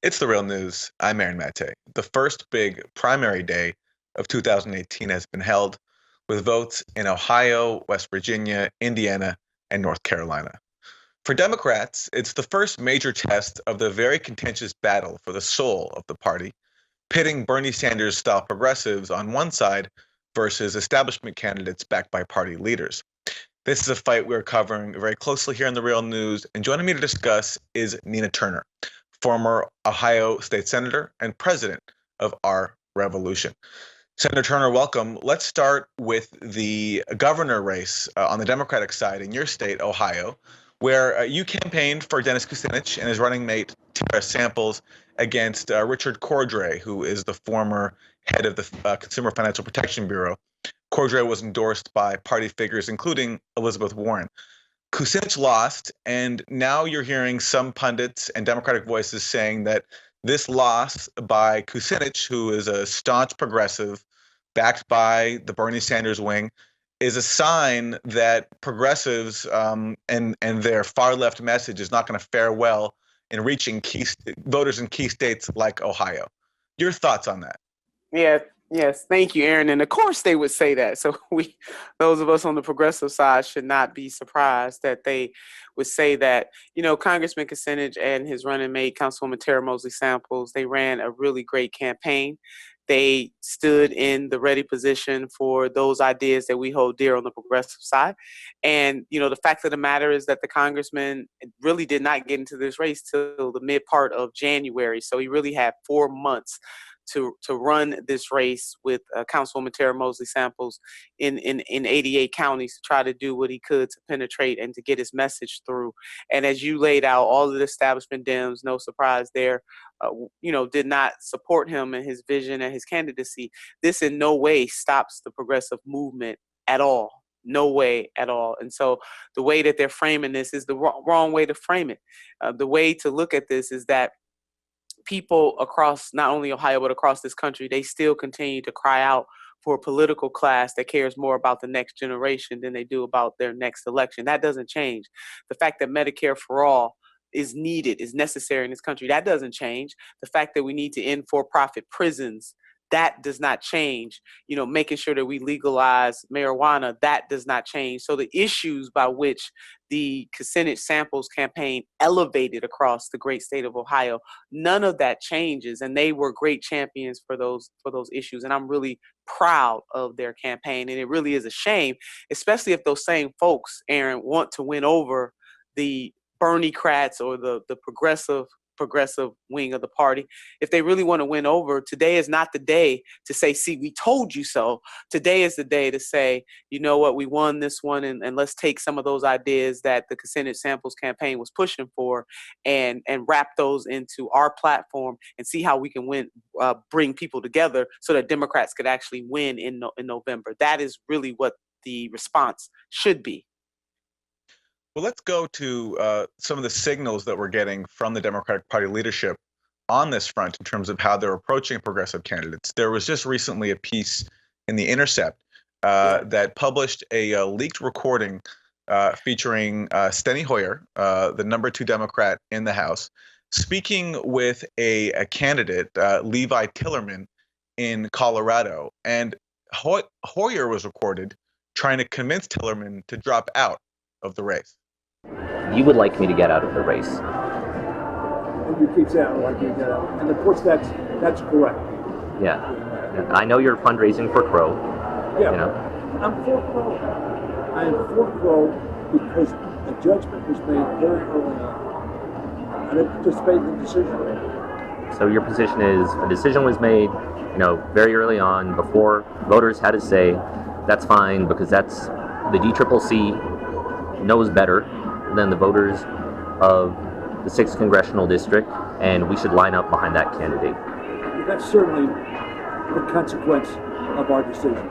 It's the real news. I'm Aaron Mate. The first big primary day of 2018 has been held with votes in Ohio, West Virginia, Indiana, and North Carolina. For Democrats, it's the first major test of the very contentious battle for the soul of the party, pitting Bernie Sanders style progressives on one side versus establishment candidates backed by party leaders. This is a fight we're covering very closely here in the Real News, and joining me to discuss is Nina Turner, former Ohio State Senator and president of Our Revolution. Senator Turner, welcome. Let's start with the governor race on the Democratic side in your state, Ohio, where you campaigned for Dennis Kucinich and his running mate, Tara Samples, against Richard Cordray, who is the former head of the Consumer Financial Protection Bureau. Cordray was endorsed by party figures, including Elizabeth Warren. Kucinich lost, and now you're hearing some pundits and Democratic voices saying that this loss by Kucinich, who is a staunch progressive backed by the Bernie Sanders wing, is a sign that progressives and their far left message is not going to fare well in reaching voters in key states like Ohio. Your thoughts on that? Yeah, yes, thank you, Aaron. And of course they would say that. So those of us on the progressive side should not be surprised that they would say that. Congressman Kucinich and his running mate, Councilwoman Tara Mosley Samples, they ran a really great campaign. They stood in the ready position for those ideas that we hold dear on the progressive side. And, the fact of the matter is that the congressman really did not get into this race till the mid part of January. So he really had 4 months to run this race with Councilwoman Tara Mosley Samples in 88 counties to try to do what he could to penetrate and to get his message through. And as you laid out, all of the establishment Dems, no surprise there, did not support him and his vision and his candidacy. This in no way stops the progressive movement at all. No way at all. And so the way that they're framing this is the wrong way to frame it. The way to look at this is that people across not only Ohio, but across this country, they still continue to cry out for a political class that cares more about the next generation than they do about their next election. That doesn't change. The fact that Medicare for all is needed, is necessary in this country, that doesn't change. The fact that we need to end for-profit prisons, that does not change. Making sure that we legalize marijuana, that does not change. So the issues by which the Kucinich Samples campaign elevated across the great state of Ohio, none of that changes. And they were great champions for those issues. And I'm really proud of their campaign. And it really is a shame, especially if those same folks, Aaron, want to win over the Bernie-crats or the progressive wing of the party. If they really want to win over, today is not the day to say, see, we told you so. Today is the day to say, you know what, we won this one, and let's take some of those ideas that the Kucinich Samples campaign was pushing for and wrap those into our platform and see how we can win, bring people together so that Democrats could actually win in November. That is really what the response should be. Well, let's go to some of the signals that we're getting from the Democratic Party leadership on this front in terms of how they're approaching progressive candidates. There was just recently a piece in The Intercept that published a leaked recording featuring Steny Hoyer, the number 2 Democrat in the House, speaking with a candidate, Levi Tillerman, in Colorado. And Hoyer was recorded trying to convince Tillerman to drop out of the race. You would like me to get out of the race. And you keep saying, I would like you to get out. And of course, that's correct. Yeah. I know you're fundraising for Crow. Yeah. You know. I'm for Crow. I am for Crow because a judgment was made very early on. I didn't participate in the decision. So your position is a decision was made, very early on before voters had to say, that's fine because that's the DCCC knows better than the voters of the 6th Congressional District, and we should line up behind that candidate. That's certainly the consequence of our decision.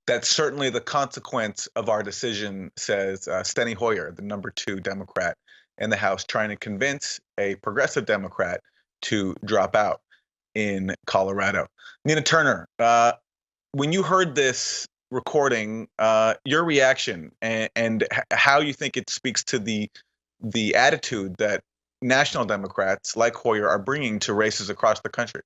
That's certainly the consequence of our decision, says Steny Hoyer, the number 2 Democrat in the House, trying to convince a progressive Democrat to drop out in Colorado. Nina Turner, when you heard this recording, your reaction and how you think it speaks to the attitude that national Democrats like Hoyer are bringing to races across the country.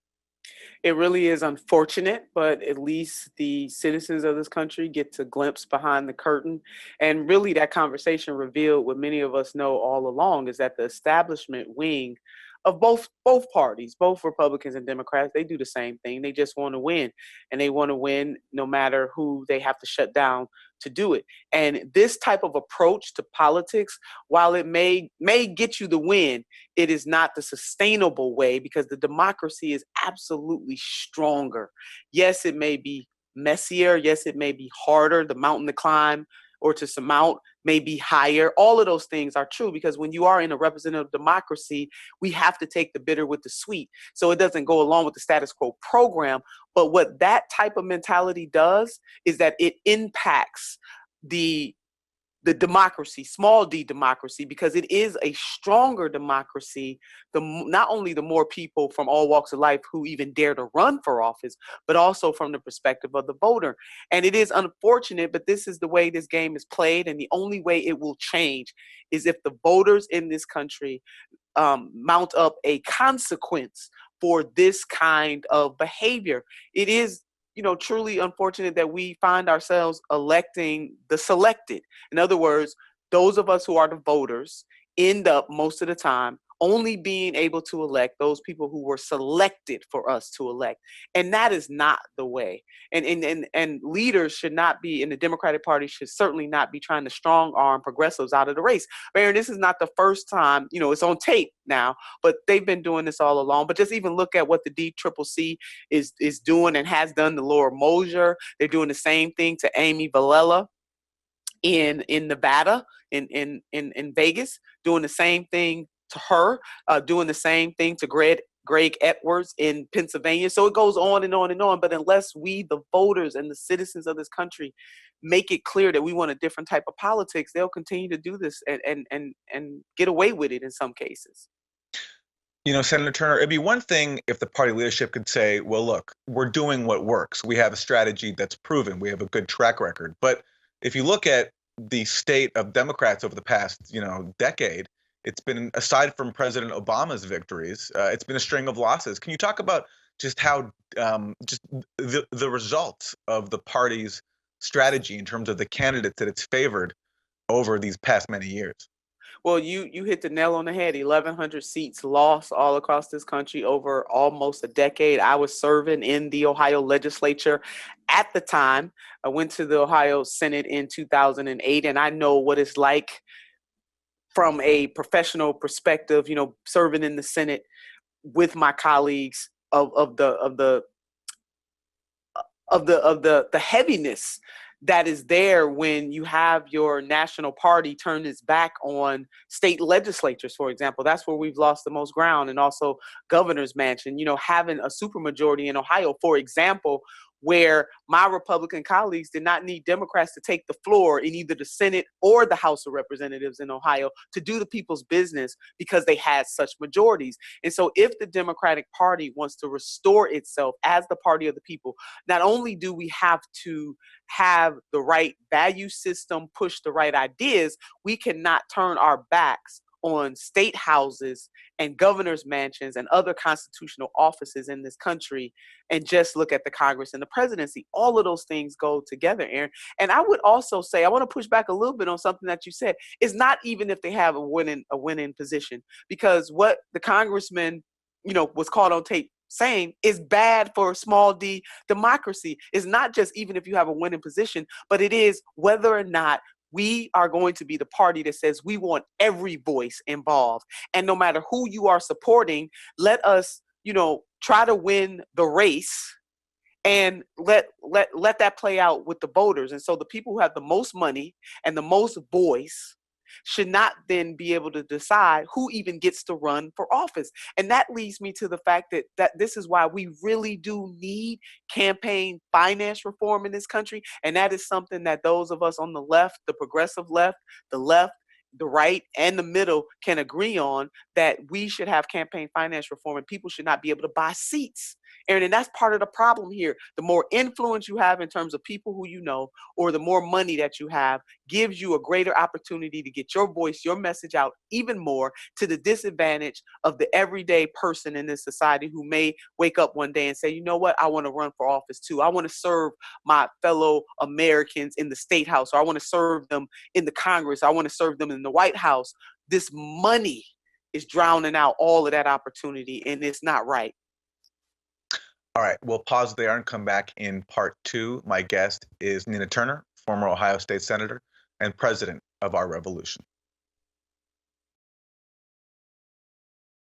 It really is unfortunate, but at least the citizens of this country get to glimpse behind the curtain. And really, that conversation revealed what many of us know all along, is that the establishment wing of both parties, both Republicans and Democrats, they do the same thing. They just want to win, and they want to win no matter who they have to shut down to do it. And this type of approach to politics, while it may get you the win, it is not the sustainable way, because the democracy is absolutely stronger. Yes, it may be messier. Yes, it may be harder. The mountain to climb or to surmount may be higher. All of those things are true, because when you are in a representative democracy, we have to take the bitter with the sweet. So it doesn't go along with the status quo program. But what that type of mentality does is that it impacts the democracy, small d democracy, because it is a stronger democracy. Not only the more people from all walks of life who even dare to run for office, but also from the perspective of the voter. And it is unfortunate, but this is the way this game is played. And the only way it will change is if the voters in this country mount up a consequence for this kind of behavior. It is, truly unfortunate that we find ourselves electing the selected. In other words, those of us who are the voters end up most of the time only being able to elect those people who were selected for us to elect. And that is not the way. And leaders should not be, in the Democratic Party should certainly not be trying to strong arm progressives out of the race. Baron, this is not the first time, it's on tape now, but they've been doing this all along. But just even look at what the DCCC is doing and has done to Laura Mosier. They're doing the same thing to Amy Villela in Nevada, in Vegas, doing the same thing to her, doing the same thing to Greg Edwards in Pennsylvania. So it goes on and on and on. But unless we, the voters and the citizens of this country, make it clear that we want a different type of politics, they'll continue to do this and get away with it in some cases. Senator Turner, it'd be one thing if the party leadership could say, well, look, we're doing what works. We have a strategy that's proven. We have a good track record. But if you look at the state of Democrats over the past, decade, it's been, aside from President Obama's victories, it's been a string of losses. Can you talk about just how just the results of the party's strategy in terms of the candidates that it's favored over these past many years? Well, you hit the nail on the head. 1,100 seats lost all across this country over almost a decade. I was serving in the Ohio legislature at the time. I went to the Ohio Senate in 2008, and I know what it's like from a professional perspective, serving in the Senate with my colleagues of the heaviness that is there when you have your national party turn its back on state legislatures, for example. That's where we've lost the most ground. And also governor's mansion, having a supermajority in Ohio, for example, where my Republican colleagues did not need Democrats to take the floor in either the Senate or the House of Representatives in Ohio to do the people's business, because they had such majorities. And so if the Democratic Party wants to restore itself as the party of the people, not only do we have to have the right value system, push the right ideas, we cannot turn our backs on state houses and governor's mansions and other constitutional offices in this country and just look at the Congress and the presidency. All of those things go together, Aaron. And I would also say, I want to push back a little bit on something that you said. It's not even if they have a winning position, because what the congressman, was caught on tape saying is bad for small d democracy. It's not just even if you have a winning position, but it is whether or not we are going to be the party that says we want every voice involved. And no matter who you are supporting, let us, try to win the race and let that play out with the voters. And so the people who have the most money and the most voice should not then be able to decide who even gets to run for office. And that leads me to the fact that this is why we really do need campaign finance reform in this country. And that is something that those of us on the left, the progressive left, the right, and the middle can agree on, that we should have campaign finance reform, and people should not be able to buy seats Aaron, and that's part of the problem here. The more influence you have in terms of people who you know, or the more money that you have, gives you a greater opportunity to get your voice, your message out even more, to the disadvantage of the everyday person in this society who may wake up one day and say, you know what, I want to run for office too. I want to serve my fellow Americans in the state house, or I want to serve them in the Congress. I want to serve them in the White House. This money is drowning out all of that opportunity, and it's not right. All right, we'll pause there and come back in part 2. My guest is Nina Turner, former Ohio State Senator and president of our revolution.